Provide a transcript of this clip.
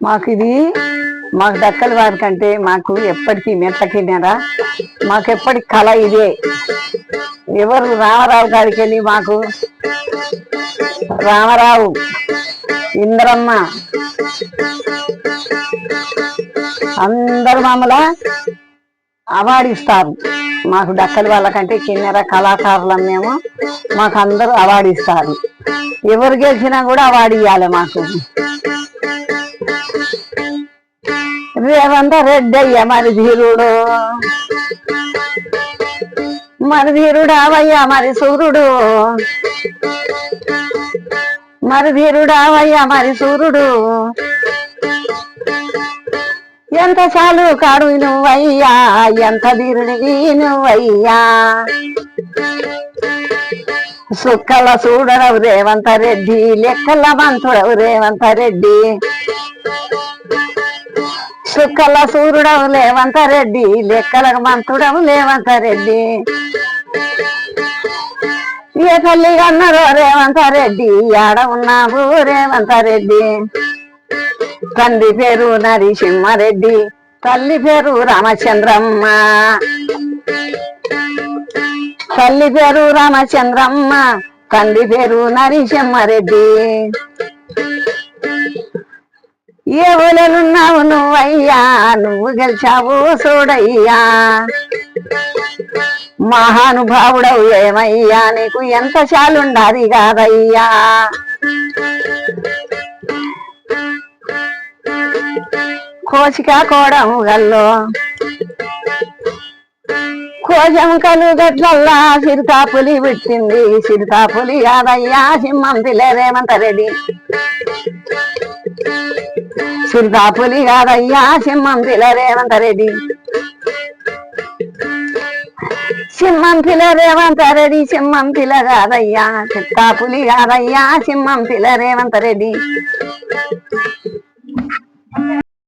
మాకు ఇది మాకు దక్కల వారి కంటే మాకు ఎప్పటికీ మెట్లకిన్నారా మాకు ఎప్పటికి కళ ఇదే. ఎవరు రామారావు గారికి వెళ్ళి మాకు రామారావు, ఇంద్రమ్మ అందరు మమ్మల్ని అవార్డు ఇస్తారు. మాకు డక్కల వాళ్ళకంటే కిన్నెర కళాకారులం మేము. మాకు అందరూ అవార్డు ఇస్తారు. ఎవరు గెలిచినా కూడా అవార్డు ఇవ్వాలి మాకు. రేవంత రెడ్డి అయ్య మరి ధీరుడు, మరి ధీరుడు అవయ్య మరి సూర్యుడు, మరి ధీరుడు అవయ్య మరి సూర్యుడు. ఎంత చాలు కాడు నువ్వయ్యా, ఎంత ధీరుడివి నువ్వయ్యా. సుక్కల చూడరవు రేవంత రెడ్డి, లెక్కల మంతుడవు రేవంత రెడ్డి. సుక్కల సూర్యుడవు రేవంత రెడ్డి, లెక్కలకు మంతుడవు రేవంత రెడ్డి. ఏ తల్లి అన్నారో రేవంత రెడ్డి, ఆడ ఉన్నావు రేవంత రెడ్డి. తండ్రి పేరు నరసింహారెడ్డి, తల్లి పేరు రామచంద్రమ్మ. తల్లి పేరు రామచంద్రమ్మ, తండ్రి పేరు నరసింహారెడ్డి. ఏ ఊళ్ళున్నావు నువ్వయ్యా, నువ్వు గెలిచావు చూడయ్యా. మహానుభావుడవు ఏమయ్యా, నీకు ఎంత చాలుండాది కాదయ్యా. కోచిక కోడము గల్లో కోజంకలు గట్లల్లా సిరితాపులి పుట్టింది. సిరితాపులి కాదయ్యా సింహం పిల్ల రేవంత రెడ్డి. సిరితాపులి కాదయ్యా సింహం పిల్ల రేవంత రెడ్డి. సింహం పిల్ల రేవంత రెడ్డి, సింహం పిల్ల కాదయ్యా. సిరితాపులి కాదయ్యా సింహం పిల్ల రేవంత రెడ్డి.